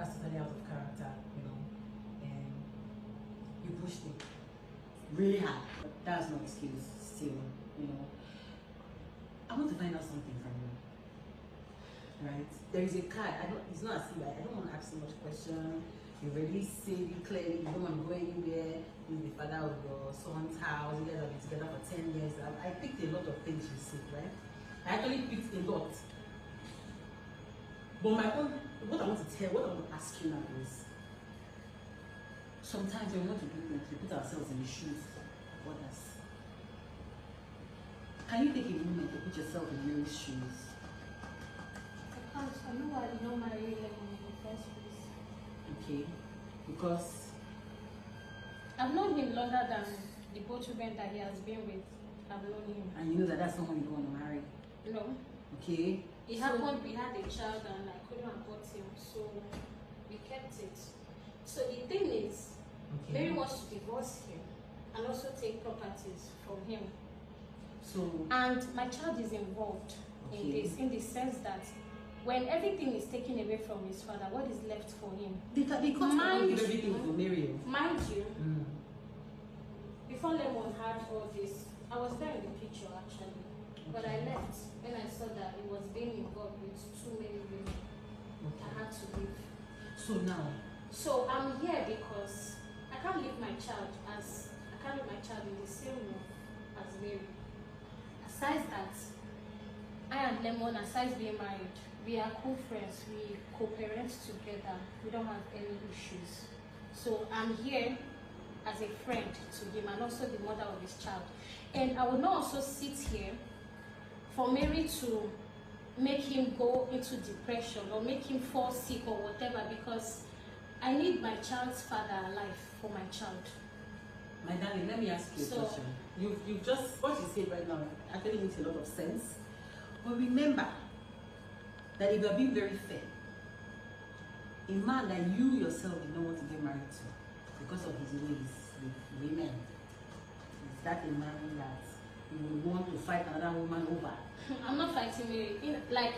that's totally out of character, you know, and you pushed it really hard. But that's no excuse still, you know. I want to find out something from you. Right? There is a card. It's not as if I don't want to ask so much question. You already said it clearly, you don't want to go anywhere. He's the father of your son's house. You guys have been together for 10 years. I picked a lot of things you said, right? I actually picked a lot. But what I want to ask you now is, sometimes when we want to do things, we put ourselves in the shoes of others. Can you take a moment to put yourself in Mary's shoes? I know I did not marry him in the first place. Okay, because I've known him longer than the both children that he has been with. I've known him. and you know that that's someone you don't want to marry. No. Okay. It happened, we had a child and I couldn't abort him, so we kept it. So the thing is, Okay. Mary wants to divorce him and also take properties from him. So And my child is involved in this, in the sense that when everything is taken away from his father, what is left for him? because Mind give everything you- to marry you. Mind you, Mm. before Lemon had all this, I was there in the picture actually, but I left when I saw that he was being involved with too many women. I had to leave. So now, So I'm here because I can't leave my child in the same room as Mary. Aside that, I and Lemon, aside being married, we are cool friends. We co-parent together. We don't have any issues. So I'm here as a friend to him and also the mother of his child. And I would not also sit here for Mary to make him go into depression or make him fall sick or whatever, because I need my child's father alive for my child. my darling, let me ask you a question. You've just, what you said right now actually makes a lot of sense. But remember that if you're being very fair, a man that you yourself did not want to get married to because of his ways with women, is that a man that you would want to fight another woman over? I'm not fighting Mary. Like,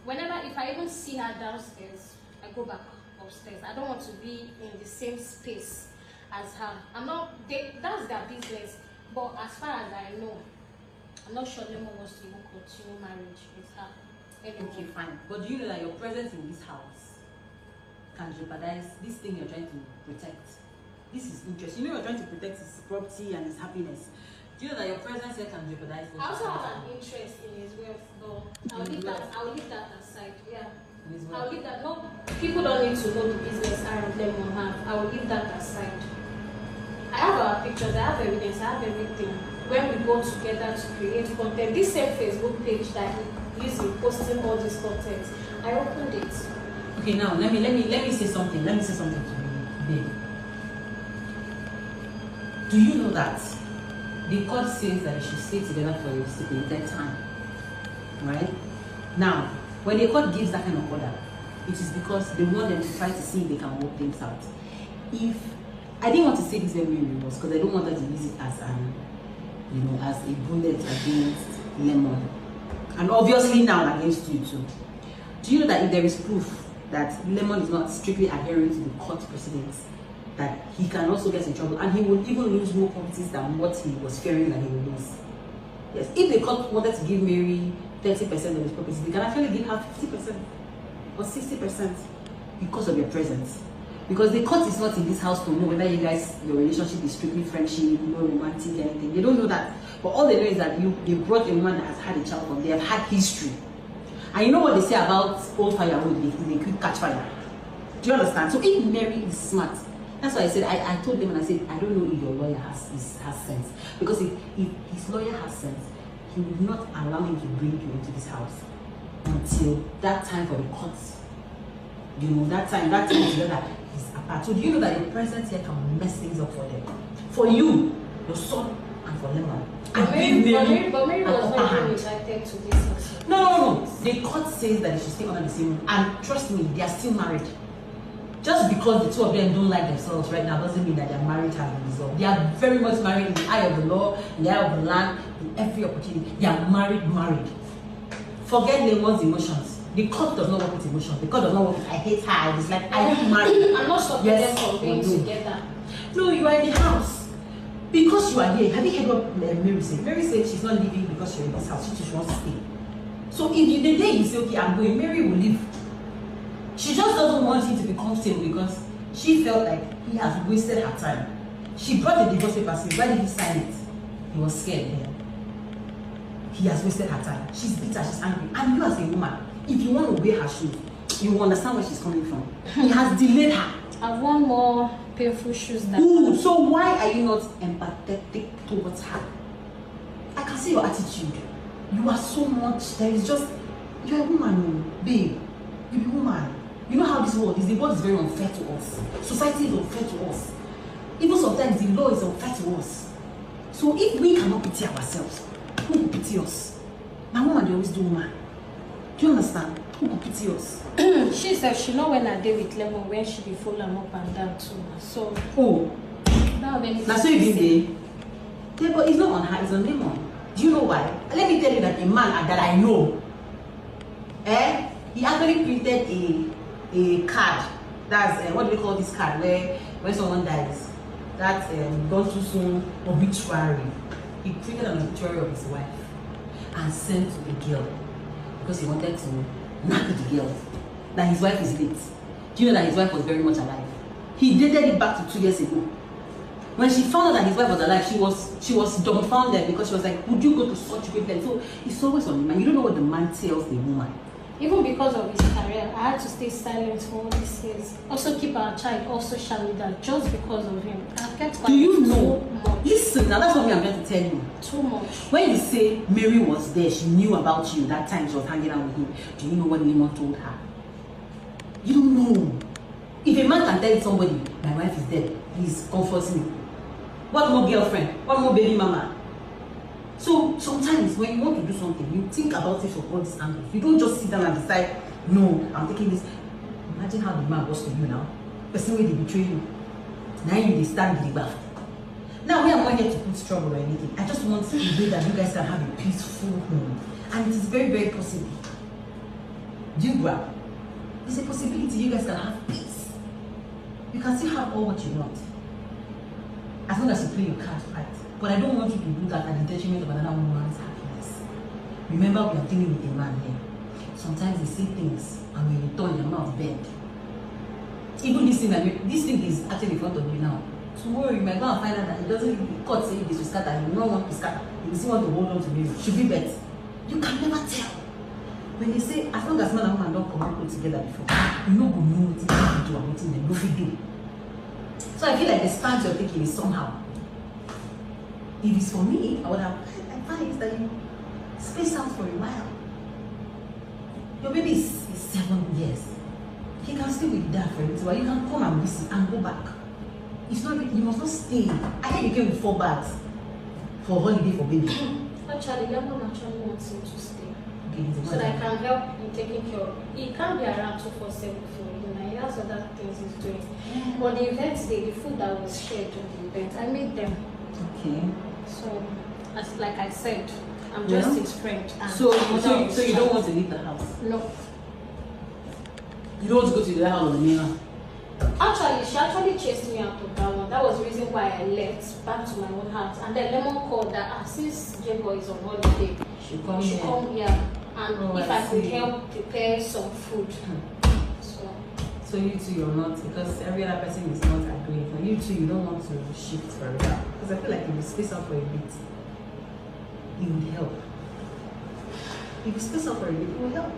whenever, if I even see her downstairs, I go back upstairs. I don't want to be in the same space as her. That's their business. But as far as I know, I'm not sure Lemon wants to even continue marriage with her anymore. Okay, fine. But do you know that your presence in this house can jeopardize this thing you're trying to protect? This is interest. You know you're trying to protect his property and his happiness. Do you know that your presence here can jeopardize what I also you're have trying an to interest in his wealth, but In I'll leave that aside. Yeah. do? His I'll wealth. leave that. No, people don't need to know the business I and Lemon have. I will leave that aside. I have our pictures, I have evidence, I have everything. When we go together to create content, this same Facebook page that he used in posting all this content, I opened it. Okay, now let me say something. Let me say something to you, babe. Do you know that the court says that you should stay together for a stipulated time? Right? Now, when the court gives that kind of order, it is because they want them to try to see if they can work things out. If I didn't want to say this very reverse because I don't want them to use it as as a bullet against Lemon, and obviously now against you too. Do you know that if there is proof that Lemon is not strictly adhering to the court precedents, that he can also get in trouble and he will even lose more properties than what he was fearing that he would lose? Yes, if the court wanted to give Mary 30% of his properties, they can actually give her 50% or 60% because of your presence. Because the court is not in this house to know whether your relationship is strictly friendship, no romantic, anything. They don't know that. But all they know is that they brought a woman that has had a child from, they have had history. And you know what they say about old firewood, they quick catch fire. Do you understand? So if Mary is smart, that's why I said, I told them and I said, I don't know if your lawyer has sense. Because if his lawyer has sense, he would not allow him to bring you into this house until that time for the courts. You know, that time together is apart. So do you know that your presence here can mess things up for them? For you, your son, and for Lemon. But Mary was not even invited to this house. No. The court says that they should stay under the same room. And trust me, they are still married. Just because the two of them don't like themselves right now doesn't mean that their marriage has been resolved. They are very much married in the eye of the law, in the eye of the land, in every opportunity. They are married. Forget Lemon's emotions. The court does not work with emotion. The court does not work with I hate her, I dislike her. Are you married? I'm not stopping them from being together. No, you are in the house. Because you are here. Have you heard what Mary said? Mary said she's not leaving because you're in this house. She wants to stay. So if you, the day you say, okay, I'm going, Mary will leave. She just doesn't want him to be comfortable because she felt like he has wasted her time. She brought the divorce papers. Why did he sign it? He was scared then. He has wasted her time. She's bitter, she's angry. And you as a woman, if you want to wear her shoes, you will understand where she's coming from. He has delayed her. I've worn more painful shoes than Ooh, so why are you not empathetic towards her? I can see your attitude. You are so much, there is just, you're a woman, babe. You're a woman. You know how this world is. The world is very unfair to us. Society is unfair to us. Even sometimes the law is unfair to us. So if we cannot pity ourselves, who will pity us? My woman, they always do woman. Do you understand? Who will pity us? She said she know when I did with Lemon when she be full and up and down too. So now so you been there. Yeah, but it's not on her, it's on Lemon. Do you know why? Let me tell you that a man that I know, he actually printed a card. That's what do they call this card? Where when someone dies, that's gone too soon obituary. He printed an obituary of his wife and sent to the girl because he wanted to knock the girl that his wife is late. Do you know that his wife was very much alive? He dated it back to 2 years ago. When she found out that his wife was alive, she was dumbfounded because she was like, would you go to such great lengths? So it's always on the man. You don't know what the man tells the woman. Even because of his career, I had to stay silent for all these years. Also keep our child off social media just because of him. I kept quiet. Do you know? Too much. Listen, now that's what I'm going to tell you. Too much. When you say Mary was there, she knew about you that time she was hanging out with him. Do you know what Lemon told her? You don't know. If a man can tell somebody, my wife is dead, please comfort me. What more girlfriend? What more baby mama? So sometimes when you want to do something, you think about it from all these angles. You don't just sit down and decide, no, I'm taking this. Imagine how the man was to you now. The same way they betray you. Now they stand the back. Now we are not here to put trouble or anything. I just want to way that you guys can have a peaceful home. And it is very, very possible. Do you grab? There's a possibility you guys can have peace. You can still have all what you want. As long as you play your cards right. But I don't want you to do that at the detriment of another woman's happiness. Remember, we are dealing with a man here. Sometimes they say things and when you turn your mouth bend. Even this thing is actually in front of you now. Tomorrow you might go and find out that it doesn't cut say this will scatter, you don't want to scatter, you still want to hold on to music. Should be bet. You can never tell. When they say as long as man and woman don't come and put together before, you know go know what they do and what they don't do. So I feel like the stance you're taking is somehow. If it's for me, I would have advised that you space out for a while. Your baby is 7 years. He can stay with dad for a little while. You can come and visit and go back. It's not, you must not stay. I think you came with 4 bags for holiday for baby. Actually, Lemon actually wants him to stay. Okay, so that I can help in taking care of. He can't be around 247 for you. He has other things he's doing. But the event day, the food that was shared during the event, I made them. Okay. So, as like I said, I'm just his friend. So you don't want to leave the house? No. You don't want to go to the house on the mirror? Actually, she actually chased me out of that one. That was the reason why I left back to my own house. And then Lemon called that since J-Boy is on holiday, she come here. And if I could help prepare some food. So you two, you're not, because every other person is not agreeing. For you two, you don't want to shift forever. Because I feel like if you space out for a bit, it would help. If you space out for a bit, it will help.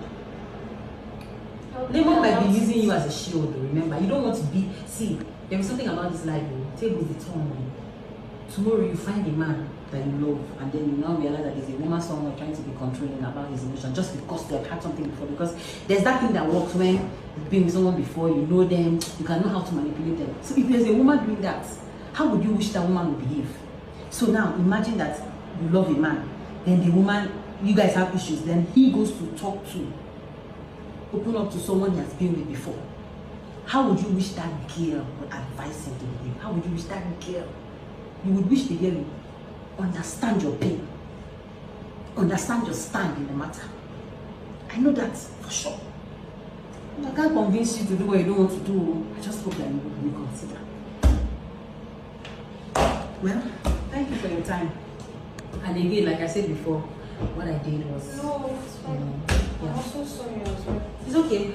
Lemon might be using you as a shield, remember. You don't want to be, see, there is something about this life, tables the turn. Tomorrow you find a man that you love, and then you now realize that there's a woman somewhere trying to be controlling about his emotion just because they've had something before. Because there's that thing that works when you've been with someone before, you know them, you can know how to manipulate them. So if there's a woman doing that, how would you wish that woman would behave? So now imagine that you love a man, then the woman, you guys have issues, then he goes to talk to, open up to someone he has been with before. How would you wish that girl would advise him to behave? How would you wish that girl? You would wish the girl would understand your pain, understand your stand in the matter. I know that for sure. I can't convince you to do what you don't want to do. I just hope that you will reconsider. Well, thank you for your time. And again, like I said before, what I did was... No, it's fine. Yeah. I'm also sorry as well. It's okay.